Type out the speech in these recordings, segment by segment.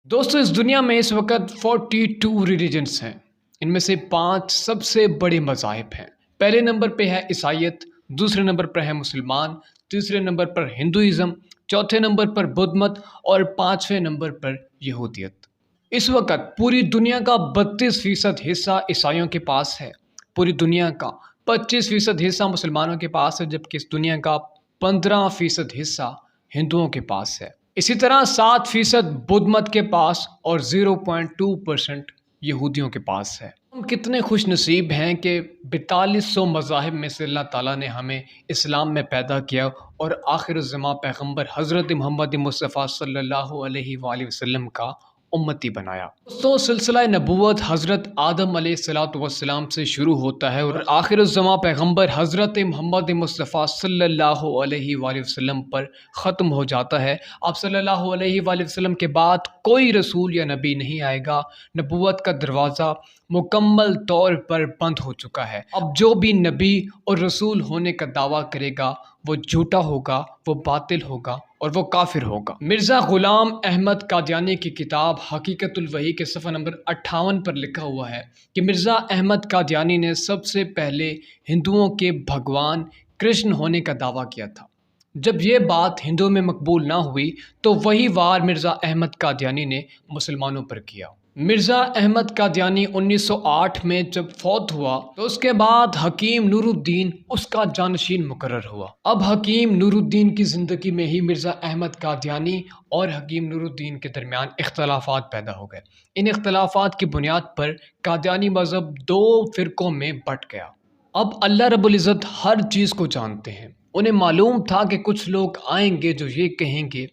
दोस्तों, इस दुनिया में इस वक्त 42 रिलीजन्स हैं। इनमें से 5 सबसे बड़े मज़ाहिब हैं। पहले नंबर पे है ईसाइयत, दूसरे नंबर पर है मुसलमान, तीसरे नंबर पर हिंदुइज़्म, चौथे नंबर पर बुद्ध मत और पाँचवें नंबर पर यहूदियत। इस वक्त पूरी दुनिया का 32% हिस्सा ईसाइयों के पास है। पूरी दुनिया का 25% हिस्सा मुसलमानों के पास है, जबकि इस दुनिया का 15% हिस्सा हिंदुओं के पास है। इसी तरह 7% बुद्ध मत के पास और 0.2% यहूदियों के पास है। हम कितने खुश नसीब हैं कि 4200 मज़ाहिब में से अल्लाह ताला ने हमें इस्लाम में पैदा किया और आखिरुज़्ज़मा पैगम्बर हज़रत मोहम्मद मुस्तफ़ा सल्लल्लाहु अलैहि वसल्लम का उम्मती बनाया। दोस्तों, सिलसिला नबूवत हज़रत आदम अलैहिस्सलाम से शुरू होता है और आखिरुज़्ज़मा पैगम्बर हज़रत मोहम्मद मुस्तफ़ा सल्लल्लाहु अलैहि वसल्लम पर ख़त्म हो जाता है। आप सल्लल्लाहु अलैहि वसल्लम के बाद कोई रसूल या नबी नहीं आएगा। नबूवत का दरवाज़ा मुकम्मल तौर पर बंद हो चुका है। अब जो भी नबी और रसूल होने का दावा करेगा वो झूठा होगा, वो बातिल होगा और वो काफिर होगा। मिर्ज़ा ग़ुलाम अहमद कादियानी की किताब हकीकतुल वही के सफ़ा नंबर 58 पर लिखा हुआ है कि मिर्ज़ा अहमद कादियानी ने सबसे पहले हिंदुओं के भगवान कृष्ण होने का दावा किया था। जब ये बात हिंदुओं में मकबूल ना हुई तो वही वार मिर्ज़ा अहमद कादियानी ने मुसलमानों पर किया। मिर्ज़ा अहमद कादियानी 1908 में जब फौत हुआ तो उसके बाद हकीम नूरुद्दीन उसका जानशीन मुकर्रर हुआ। अब हकीम नूरुद्दीन की ज़िंदगी में ही मिर्ज़ा अहमद कादियानी और हकीम नूरुद्दीन के दरमियान इख्तलाफात पैदा हो गए। इन इख्तलाफात की बुनियाद पर कादियानी मज़हब 2 फ़िरक़ों में बँट गया। अब अल्लाह रब्बुल इज़्ज़त हर चीज़ को जानते हैं। उन्हें मालूम था कि कुछ लोग आएंगे जो ये कहेंगे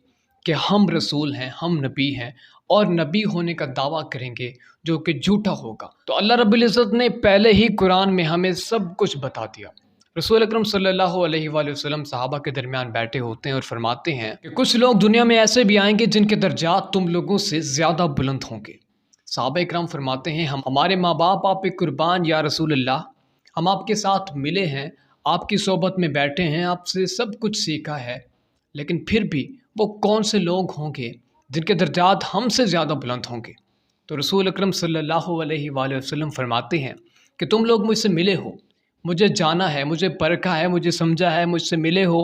कि हम रसूल हैं, हम नबी हैं और नबी होने का दावा करेंगे जो कि झूठा होगा। तो अल्लाह रब्बुल इज़्ज़त ने पहले ही कुरान में हमें सब कुछ बता दिया। रसूल अकरम सल्लल्लाहु अलैहि वसल्लम सहाबा के दरमियान बैठे होते हैं और फरमाते हैं कि कुछ लोग दुनिया में ऐसे भी आएंगे जिनके दर्जात तुम लोगों से ज़्यादा बुलंद होंगे। सहाबा इकराम फरमाते हैं, हम हमारे माँ बाप आप पे कुर्बान या रसूल अल्लाह, हम आपके साथ मिले हैं, आपकी सोबत में बैठे हैं, आपसे सब कुछ सीखा है, लेकिन फिर भी वो कौन से लोग होंगे जिनके दर्जात हमसे ज़्यादा बुलंद होंगे। तो रसूल अकरम सल्लल्लाहु अलैहि वसल्लम फरमाते हैं कि तुम लोग मुझसे मिले हो, मुझे जाना है, मुझे परखा है, मुझे समझा है, मुझसे मिले हो,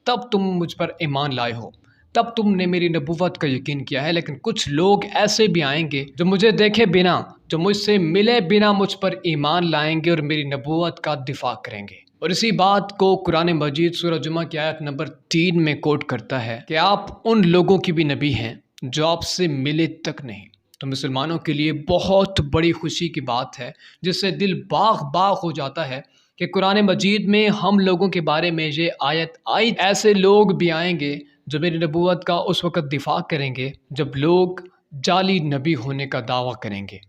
तब तुम मुझ पर ईमान लाए हो, तब तुमने मेरी नबूवत का यकीन किया है। लेकिन कुछ लोग ऐसे भी आएंगे जो मुझे देखे बिना, जो मुझसे मिले बिना मुझ पर ईमान लाएंगे और मेरी नबूवत का दिफा करेंगे। और इसी बात को कुरान मजीद सूरह जुमा की आयत नंबर 3 में कोट करता है कि आप उन लोगों की भी नबी हैं जो आपसे मिले तक नहीं। तो मुसलमानों के लिए बहुत बड़ी खुशी की बात है, जिससे दिल बाग बाग हो जाता है कि कुरान मजीद में हम लोगों के बारे में ये आयत आई। ऐसे लोग भी आएंगे जो मेरी नबूवत का उस वक़्त दिफा करेंगे जब लोग जाली नबी होने का दावा करेंगे।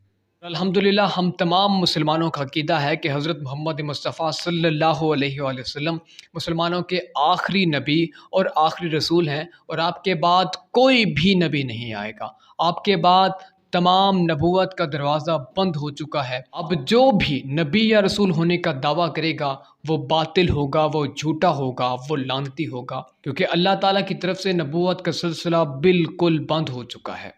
अल्हम्दुलिल्लाह, हम तमाम मुसलमानों का अक़ीदा है कि हज़रत मोहम्मद मुस्तफ़ा सल्लल्लाहु अलैहि वसल्लम मुसलमानों के आखिरी नबी और आखिरी रसूल हैं और आपके बाद कोई भी नबी नहीं आएगा। आपके बाद तमाम नबूवत का दरवाज़ा बंद हो चुका है। अब जो भी नबी या रसूल होने का दावा करेगा वो बातिल होगा, वो झूठा होगा, वो लानती होगा, क्योंकि अल्लाह ताला की तरफ से नबूवत का सिलसिला बिल्कुल बंद हो चुका है।